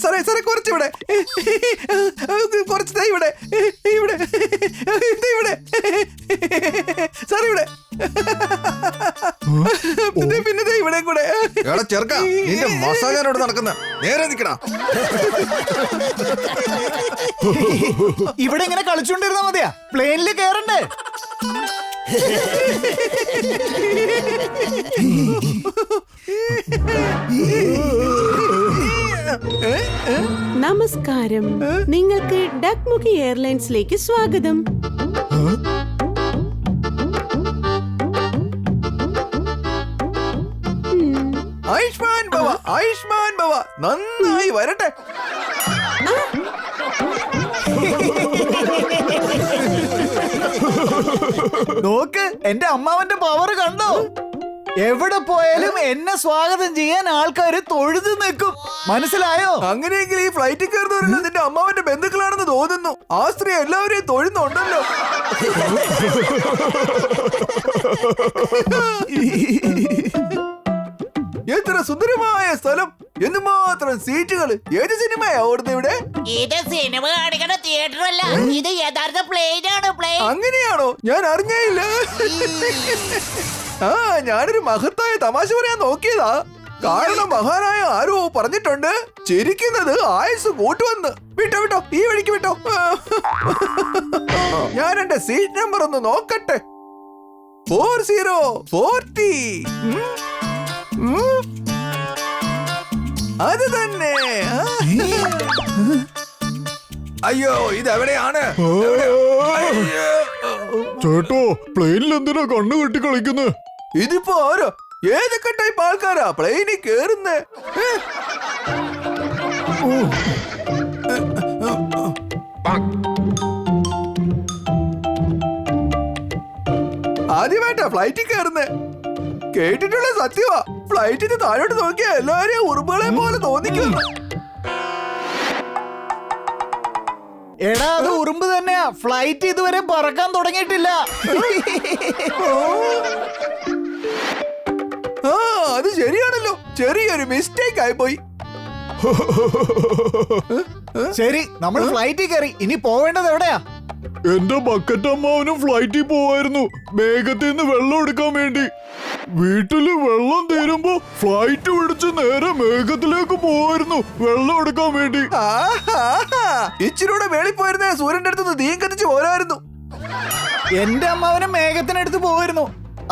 സാറേ സാറേ കുറച്ചിവിടെ, കുറച്ച് ഇവിടെ ഇവിടെ ഇവിടെ സാറേ ഇവിടെ, പിന്നെ ഇവിടെ കൂടെ. ചെറുക്ക നിന്റെ മസാജാനോട് നടക്കുന്ന നേരെ നിക്കടാ. ഇവിടെ ഇങ്ങനെ കളിച്ചോണ്ടിരുന്നാ മതിയാ, പ്ലെയിനിൽ കേറണ്ടേ? നമസ്കാരം, നിങ്ങൾക്ക് ഡക്മുഖി എയർലൈൻസിലേക്ക് സ്വാഗതം. ആയുഷ്മാൻ ഭവ, ആയുഷ്മാൻ ഭവ, നന്നായി വരട്ടെ. നോക്ക്, എന്റെ അമ്മാവന്റെ പവർ കണ്ടോ? എവിടെ പോയാലും എന്നെ സ്വാഗതം ചെയ്യാൻ ആൾക്കാര് തൊഴുതു നിൽക്കും, മനസ്സിലായോ? അങ്ങനെയെങ്കിൽ ഈ ഫ്ലൈറ്റിൽ കയറുന്നവരല്ല നിന്റെ അമ്മാവന്റെ ബന്ധുക്കളാണെന്ന് തോന്നുന്നു. ആ സ്ത്രീ എല്ലാവരെയും തൊഴുന്നുണ്ടല്ലോ. എത്ര സുന്ദരമായ സ്ഥലം, എന്തുമാത്രം സീറ്റുകൾ. ഏത് സിനിമയാ ഓടുന്നത് ഇവിടെ? ഇത് സിനിമ കാണിക്കുന്ന തിയേറ്റർ അല്ല, ഇത് യഥാർത്ഥ പ്ലെയിൻ ആണ്. പ്ലെയിൻ അങ്ങനെയാണോ? ഞാൻ അറിഞ്ഞില്ല. ആ, ഞാനൊരു മഹത്തായ തമാശ പറയാൻ നോക്കിയതാ. കാരണം മഹാനായ ആരോ പറഞ്ഞിട്ടുണ്ട്, ചിരിക്കുന്നത് ആയുസ് കൂട്ടുവന്ന്. വിട്ടോ വിട്ടോ, ഈ വഴിക്ക് വിട്ടോ. ഞാൻ എന്റെ സീറ്റ് നമ്പർ ഒന്ന് നോക്കട്ടെ. 4040. അത് തന്നെ. അയ്യോ, ഇതെവിടെയാണ്? ചേട്ടോ, പ്ലെയിനിൽ എന്തിനാ കണ്ണു കെട്ടി കളിക്കുന്നത്? ഇതിപ്പോ ആരോ, ഏതൊക്കെ ടൈപ്പ് ആൾക്കാരാ പ്ലെയിനിൽ കേറുന്നേ? ആദ്യമായിട്ടാ ഫ്ലൈറ്റിൽ കയറുന്നേ. കേട്ടിട്ടുള്ള സത്യമാ, ഫ്ലൈറ്റിന് താഴോട്ട് നോക്കിയാ എല്ലാരെയും ഉറുമ്പുകളെ പോലെ തോന്നിക്കുന്നു. എടാ, അത് ഉറുമ്പ് തന്നെയാ. ഫ്ലൈറ്റ് ഇതുവരെ പറക്കാൻ തുടങ്ങിയിട്ടില്ല. ആ, അത് ശരിയാണല്ലോ. ചെറിയൊരു മിസ്റ്റേക്ക് ആയിപ്പോയി. ശരി, നമ്മൾ ഫ്ലൈറ്റിൽ കയറി. ഇനി പോവേണ്ടത് എവിടെയാ? എന്റെ ബക്കറ്റ് അമ്മാവനും ഫ്ലൈറ്റിൽ പോവായിരുന്നു, മേഘത്തിൽ നിന്ന് വെള്ളം എടുക്കാൻ വേണ്ടി. വീട്ടില് വെള്ളം തീരുമ്പോ ഫ്ലൈറ്റ് പിടിച്ച് നേരെ മേഘത്തിലേക്ക് പോവായിരുന്നു വെള്ളം എടുക്കാൻ വേണ്ടി. ഇച്ചിരൂടെ വേളി പോയിരുന്നേ സൂര്യന്റെ അടുത്ത് തീയും കത്തിച്ച് പോരായിരുന്നു. എന്റെ അമ്മാവനും മേഘത്തിനടുത്ത് പോവായിരുന്നു,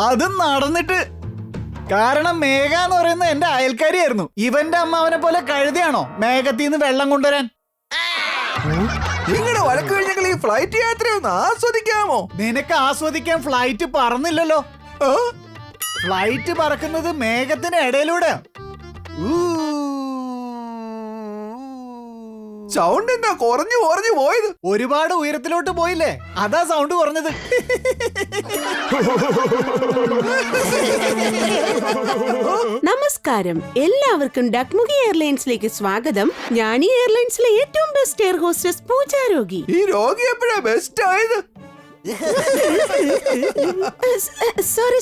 അതും നടന്നിട്ട്. കാരണം മേഘ എന്ന് പറയുന്നത് എന്റെ അയൽക്കാരിയായിരുന്നു. ഇവന്റെ അമ്മാവനെ പോലെ കഴുതിയാണോ മേഘത്തിൽ നിന്ന് വെള്ളം കൊണ്ടുവരാൻ? നിങ്ങളുടെ വഴക്ക് കഴിഞ്ഞെങ്കിൽ ഈ ഫ്ലൈറ്റ് യാത്രയൊന്ന് ആസ്വദിക്കാമോ? നിനക്ക് ആസ്വദിക്കാൻ ഫ്ലൈറ്റ് പറന്നില്ലല്ലോ. ഫ്ലൈറ്റ് പറക്കുന്നത് മേഘത്തിന്റെ ഇടയിലൂടെ. സൗണ്ട് എന്താ കുറഞ്ഞു കുറഞ്ഞു പോയത്? ഒരുപാട് ഉയരത്തിലോട്ട് പോയില്ലേ, അതാ സൗണ്ട് കുറഞ്ഞത്. നമസ്കാരം, എല്ലാവർക്കും ഡക്മുഖി എയർലൈൻസിലേക്ക് സ്വാഗതം. ഞാൻ ഈ എയർലൈൻസിലെ ഏറ്റവും ബെസ്റ്റ് എയർ ഹോസ്റ്റസ് പൂജ രോഗി. ഈ രോഗി എപ്പോഴാ ബെസ്റ്റ് ആയത്?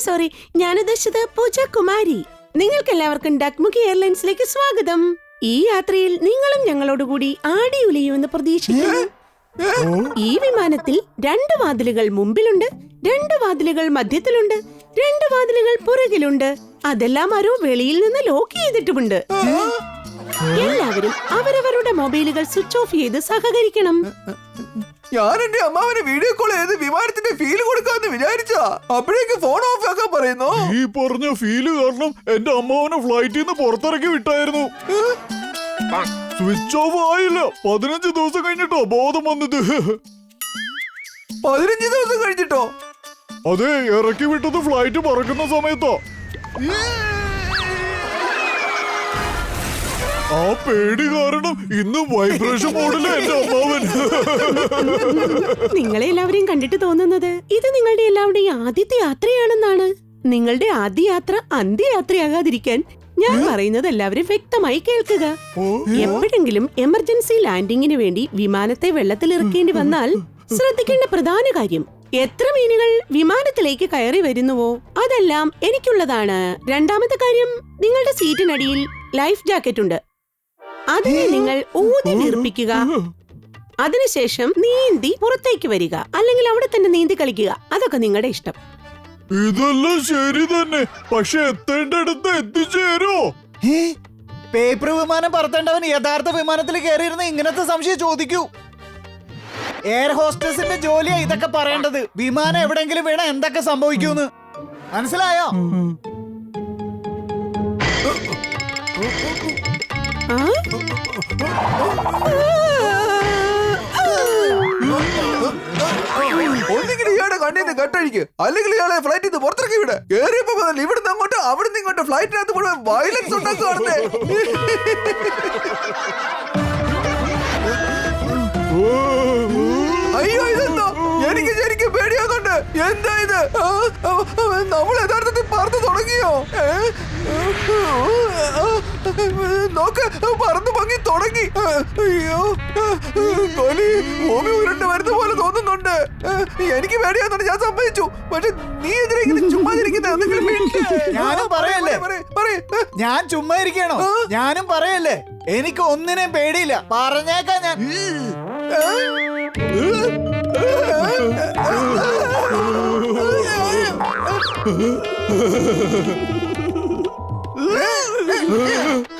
സോറി, ഞാൻ ഉദ്ദേശിച്ചത് പൂജ കുമാരി. നിങ്ങൾക്ക് എല്ലാവർക്കും ഡക്മുഖി എയർലൈൻസിലേക്ക് സ്വാഗതം. ഈ യാത്രയിൽ നിങ്ങളും ഞങ്ങളോടുകൂടി ആടി ഉലയുമെന്ന് പ്രതീക്ഷിക്കുന്നു. ഈ വിമാനത്തിൽ 2 വാതിലുകൾ മുമ്പിലുണ്ട്, 2 വാതിലുകൾ മധ്യത്തിലുണ്ട്, 2 വാതിലുകൾ പുറകിലുണ്ട്. അതെല്ലാം ആരോ വെളിയിൽ നിന്ന് ലോക്ക് ചെയ്തിട്ടുമുണ്ട്. എല്ലാവരും അവരവരുടെ മൊബൈലുകൾ സ്വിച്ച് ഓഫ് ചെയ്ത് സഹകരിക്കണം. ഞാൻ എന്റെ അമ്മാവന് വീഡിയോ കോൾ ചെയ്ത് വിമാനത്തിന്റെ ഫീല് കൊടുക്കാന്ന് വിചാരിച്ചാ, അപ്പോഴേക്ക് ഫോൺ ഓഫ് ആക്കാൻ പറയുന്നു. ഈ പറഞ്ഞ ഫീല് കാരണം എന്റെ അമ്മാവനെ ഫ്ലൈറ്റിൽ നിന്ന് പുറത്തിറക്കി വിട്ടായിരുന്നു. സ്വിച്ച് ഓഫ് ആയില്ല. 15 ദിവസം കഴിഞ്ഞിട്ടോ ബോധം വന്നത്. 15 ദിവസം കഴിഞ്ഞിട്ടോ? അതെ, ഇറക്കി വിട്ടത് ഫ്ലൈറ്റ് പറക്കുന്ന സമയത്തോ. ആ പേടി കാരണം ഇന്ന് വൈബ്രേഷൻ മോഡില് എന്റെ അമ്മാവൻ. നിങ്ങളെ എല്ലാവരെയും കണ്ടിട്ട് തോന്നുന്നത് ഇത് നിങ്ങളുടെ എല്ലാവരുടെയും ആദ്യത്തെ യാത്രയാണെന്നാണ്. നിങ്ങളുടെ ആദ്യ യാത്ര അന്ത്യയാത്രയാകാതിരിക്കാൻ ഞാൻ പറയുന്നത് എല്ലാവരും വ്യക്തമായി കേൾക്കുക. എപ്പോഴെങ്കിലും എമർജൻസി ലാൻഡിങ്ങിന് വേണ്ടി വിമാനത്തെ വെള്ളത്തിൽ ഇറക്കേണ്ടി വന്നാൽ ശ്രദ്ധിക്കേണ്ട പ്രധാന കാര്യം, എത്ര മീനുകൾ വിമാനത്തിലേക്ക് കയറി വരുന്നുവോ അതെല്ലാം എനിക്കുള്ളതാണ്. രണ്ടാമത്തെ കാര്യം, നിങ്ങളുടെ സീറ്റിനടിയിൽ ലൈഫ് ജാക്കറ്റ് ഉണ്ട്. അതിനെ നിങ്ങൾ ഊതി വീർപ്പിക്കുക. അതിനുശേഷം നീന്തി പുറത്തേക്ക് വരിക, അല്ലെങ്കിൽ അവിടെ തന്നെ നീന്തി കളിക്കുക. അതൊക്കെ നിങ്ങളുടെ ഇഷ്ടം. ഇതെല്ലാം ശരി തന്നെ, പക്ഷെ എത്തേണ്ടടുത്ത് എത്തിച്ചേരോ? പേപ്പർ വിമാനം പറത്തേണ്ടവൻ യഥാർത്ഥ വിമാനത്തിൽ കയറിയിരുന്ന ഇങ്ങനത്തെ സംശയം ചോദിക്കൂ. എയർ ഹോസ്റ്റസിന്റെ ജോലിയാ ഇതൊക്കെ പറയേണ്ടത്. വിമാനം എവിടെങ്കിലും വീണ എന്തൊക്കെ സംഭവിക്കൂന്ന് മനസ്സിലായോ? ആ? ഒന്നെങ്കിൽ ഇയാളുടെ കണ്ണീന്ന് കെട്ടഴിക്ക്, അല്ലെങ്കിൽ ഇയാളെ ഫ്ലൈറ്റിൽ നിന്ന് പുറത്തിറക്കി വിട്. കേറിയപ്പോ മുതൽ ഇവിടുന്ന് അങ്ങോട്ട് അവിടുന്ന് ഇങ്ങോട്ട് ഫ്ലൈറ്റിനകത്ത് മുഴുവൻ വയലൻസ് ഉണ്ടാക്കുകയാണെന്നേ. അയ്യോ ഇതെന്താ, എനിക്ക് ശരിക്കും പേടിയാകുന്നുണ്ട്. എന്താ ഇത്? നമ്മൾ യഥാർത്ഥത്തിൽ പറന്നു തുടങ്ങിയോ? നോക്ക്, പറന്നു പൊങ്ങി തുടങ്ങി. അയ്യോ, തൊലി ഭൂമി ഉരുണ്ട് വരുന്ന പോലെ തോന്നുന്നുണ്ട്. എനിക്ക് പേടിയാകുന്നുണ്ട്, ഞാൻ സമ്മതിച്ചു. പക്ഷെ നീ എന്തിനാ ചുമ്മാ ഇരിക്കുന്നത്? ഞാനും പറയല്ലേ, ഞാൻ ചുമ്മാ ഇരിക്കണോ? ഞാനും പറയല്ലേ, എനിക്ക് ഒന്നിനെയും പേടിയില്ല. പറഞ്ഞേക്കാ ഞാൻ.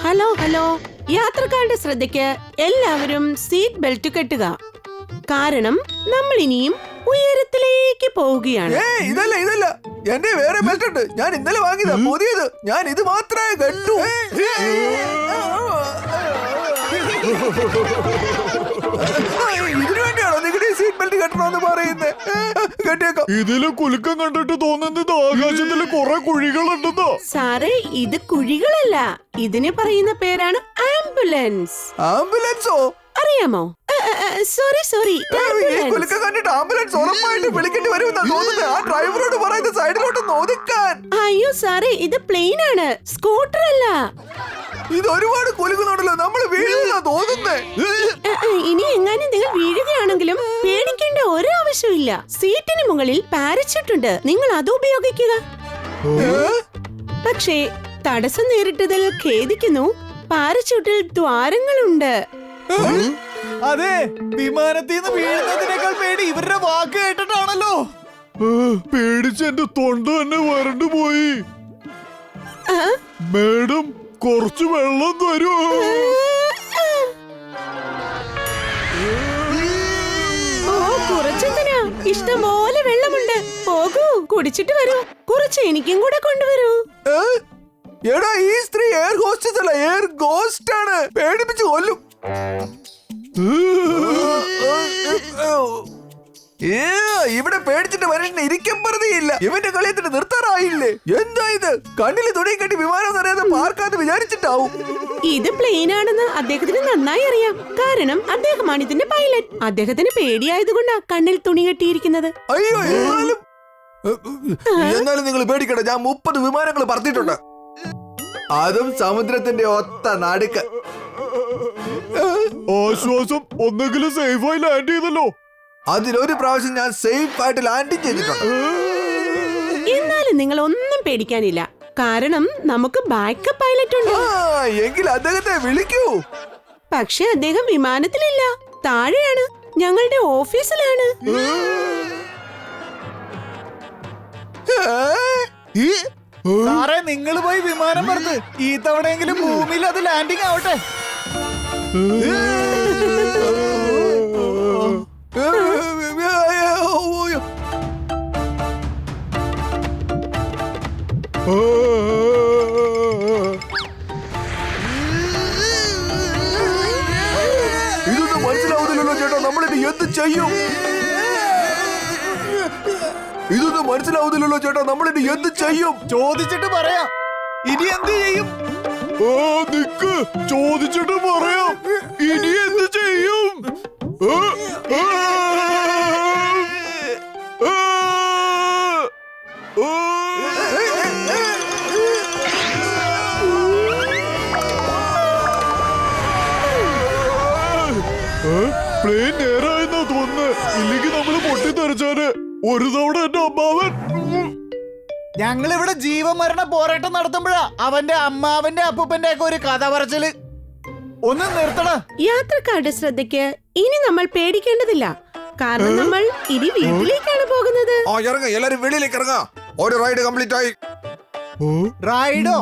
ഹലോ ഹലോ, യാത്രക്കാരുടെ ശ്രദ്ധയ്ക്ക് എല്ലാവരും സീറ്റ് ബെൽറ്റ് കെട്ടുക. കാരണം നമ്മൾ ഇനിയും ഉയരത്തിലേക്ക് പോവുകയാണ്. ഇതല്ല എന്റെ വേറെ ബെൽറ്റ് ഉണ്ട്. ഞാൻ ഇന്നലെ വാങ്ങിയതാ പുതിയത്. ഞാൻ ഇത് മാത്രമേ കെട്ടു. ഇതിനു വേണ്ടിയാണോ നിങ്ങളുടെ സീറ്റ് ബെൽറ്റ് കെട്ടണമെന്ന് പറയുന്നത്? കെട്ടിയേക്കാം. ഇതില് കുലുക്കം കണ്ടിട്ട് തോന്നുന്നത് ആകാശത്തില് കുറെ കുഴികളുണ്ടെന്നോ? സാറേ, ഇത് കുഴികളല്ല, ഇതിന് പറയുന്ന പേരാണ് ആംബുലൻസ്. ആംബുലൻസോ? അറിയാമോ? സോറി, ഈ കുലുക്കം കണ്ടിട്ട് ആംബുലൻസ് ഉറപ്പായിട്ട് വിളിക്കേണ്ടി വരുമെന്നാ തോന്നുന്നത്. ആ ഡ്രൈവറോട് പറയുന്നത് സൈഡിലോട്ട് ഒതുക്കാൻ. അയ്യോ സാറേ, ഇത് പ്ലെയിൻ ആണ്, സ്കൂട്ടർ അല്ല. ഇത് ഒരുപാട് കുലുക്കുന്നുണ്ടല്ലോ, നമ്മൾ വീഴുന്ന തോന്നുന്നേ. ഇനി എങ്ങാനും നിങ്ങൾ വീഴുകയാണെങ്കിലും പേടിക്കേണ്ട ഒരു ആവശ്യമില്ല. സീറ്റിന് മുകളിൽ പാരച്യൂട്ട് ഉണ്ട്, നിങ്ങൾ അത് ഉപയോഗിക്കുക. പക്ഷേ തടസ്സം നേരിട്ടതിൽ ഖേദിക്കുന്നു, പാരച്യൂട്ടിൽ ദ്വാരങ്ങളുണ്ട്. അതെ, വിമാനത്തിൽ നിന്ന് വീഴുന്നതിനേക്കാൾ പേടി ഇവരുടെ വാക്ക് കേട്ടിട്ടാണല്ലോ. പേടിച്ച് എന്റെ തൊണ്ട തന്നെ വരണ്ടു പോയി. ആ? മേഡം, കുറച്ച് വെള്ളം തരുമോ? ഓ, കുറച്ചെന്തിനാ? ഇഷ്ടംപോലെ വെള്ളമുണ്ട്. പോകൂ, കുടിച്ചിട്ട് വരൂ. കുറച്ച് എനിക്കും കൂടെ കൊണ്ടുവരൂ. എടാ, ഈ സ്ത്രീ എയർ ഹോസ്റ്റസ് അല്ല, എയർ ഗോസ്റ്റ് ആണ്. പേടിപ്പിച്ച് കൊല്ലും. ഇവിടെ പേടിച്ചിട്ട് മനുഷ്യന് ഇരിക്കാൻ പറഞ്ഞില്ല. ഇവന്റെ കളിയത്തിന് നിർത്താറായില്ലേ? എന്താ ഇത്? കണ്ണില് തുണി കെട്ടി വിമാനം അറിയാതെ പാർക്കാന്ന് വിചാരിച്ചിട്ടാവും. ഇത് പ്ലെയിൻ ആണെന്ന് അദ്ദേഹത്തിന് നന്നായി അറിയാം. കാരണം അദ്ദേഹമാണ് ഇതിന്റെ പൈലറ്റ്. അദ്ദേഹത്തിന് പേടിയായതുകൊണ്ടാ കണ്ണിൽ തുണി കെട്ടിയിരിക്കുന്നത്. അയ്യോ, എന്നാലും നിങ്ങൾ പേടിക്കണ്ട. ഞാൻ 30 വിമാനങ്ങൾ പറത്തിയിട്ടുണ്ട്, അതും സമുദ്രത്തിന്റെ ഒത്ത നടുക്ക്. ആശ്വാസം, ഒന്നെങ്കിലും സേഫായി ലാൻഡ് ചെയ്തല്ലോ. അതിലൊരു പ്രാവശ്യം ഞാൻ സേഫ് ആയിട്ട് ലാൻഡിങ് ചെയ്തിട്ടുണ്ട്. എന്നാലും നിങ്ങൾ ഒന്നും പേടിക്കാനില്ല, കാരണം നമുക്ക് ബാക്കപ്പ് പൈലറ്റ് ഉണ്ട്. എങ്കിൽ അദ്ദേഹത്തെ വിളിക്കൂ. പക്ഷെ അദ്ദേഹം വിമാനത്തിലില്ല, താഴെയാണ്, ഞങ്ങളുടെ ഓഫീസിലാണ്. സാറേ, നിങ്ങൾ പോയി വിമാനം പറത്ത്. ഈ തവണയെങ്കിലും ഭൂമിയിൽ അത് ലാൻഡിങ് ആവട്ടെ. ഇതൊന്നും മനസ്സിലാവുന്നില്ലല്ലോ ചേട്ടാ, നമ്മളിത് എന്ത് ചെയ്യും? ഇതൊന്നും മനസ്സിലാവുന്നില്ലല്ലോ ചേട്ടാ, നമ്മളിത് എന്ത് ചെയ്യും? ചോദിച്ചിട്ട് പറയാം. ഇനി എന്ത് ചെയ്യും? നിക്ക്, ചോദിച്ചിട്ട് പറയാം. ഇനി എന്ത് ചെയ്യും? പ്ലെയിൻ നേരായെന്നാ തോന്നുന്നു. ഇല്ലെങ്കിൽ നമ്മള് പൊട്ടിത്തെറിച്ചാല്. ഒരു തവണ എന്റെ അമ്മാവൻ ഞങ്ങളിവിടെ ജീവമരണ പോരാട്ടം നടത്തുമ്പോഴാ അവന്റെ അമ്മാവന്റെ അപ്പൂപ്പന്റെ ഒക്കെ ഒരു കഥ പറച്ചില്. ഒന്ന് നിർത്തടാ. യാത്രക്കാരുടെ ശ്രദ്ധയ്ക്ക് ഇനി നമ്മൾ പേടിക്കേണ്ടതില്ല, കാരണം നമ്മൾ ഇനി വീട്ടിലേക്കാണ് പോകുന്നത്. ആ ഇറങ്ങ, എല്ലാരും വെളിയിലേക്ക് ഇറങ്ങ. ഒരു റൈഡ് കംപ്ലീറ്റ് ആയി. റൈഡോ?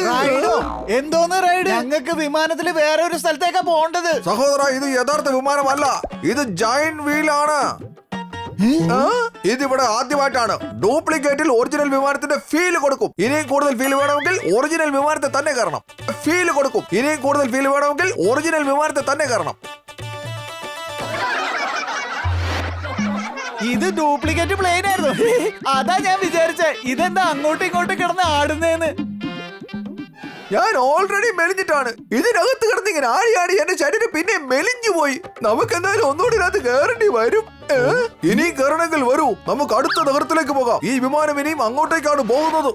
റൈഡോ? എന്തോന്ന് റൈഡ്? ഞങ്ങൾക്ക് വിമാനത്തിൽ വേറെ ഒരു സ്ഥലത്തേക്കാ പോണ്ടത്. സഹോദര, ഇത് യഥാർത്ഥ വിമാനമല്ല, ഇത് ജയന്റ് വീൽ ആണ്. ഇതിവിടെ ആദ്യമായിട്ടാണ്. ഡ്യൂപ്ലിക്കേറ്റിൽ ഒറിജിനൽ വിമാനത്തിന്റെ ഫീൽ കൊടുക്കും. ഇനിയും കൂടുതൽ ഫീൽ വേണമെങ്കിൽ ഒറിജിനൽ വിമാനത്തെ തന്നെ കയറണം. ഫീൽ കൊടുക്കും. ഇനിയും കൂടുതൽ ഫീൽ വേണമെങ്കിൽ ഒറിജിനൽ വിമാനത്തെ തന്നെ കയറണം. ഇത് ഡ്യൂപ്ലിക്കേറ്റ് പ്ലെയിൻ ആയിരുന്നു. അതാ ഞാൻ വിചാരിച്ചേ, ഇതെന്താ അങ്ങോട്ടും ഇങ്ങോട്ടും കിടന്ന് ആടുന്നേന്ന്. ഞാൻ ഓൾറെഡി മെലിഞ്ഞിട്ടാണ്. ഇതിനകത്ത് കിടന്ന് ഇങ്ങനെ ആടി ആടി എന്റെ ശരീരം പിന്നെ മെലിഞ്ഞു പോയി. നമുക്ക് എന്തായാലും ഒന്നുകൂടി ഇതിനകത്ത് കയറേണ്ടി വരും. ഇനിയും കയറണമെങ്കിൽ വരൂ, നമുക്ക് അടുത്ത നഗരത്തിലേക്ക് പോകാം. ഈ വിമാനം ഇനിയും അങ്ങോട്ടേക്കാണ് പോകുന്നത്.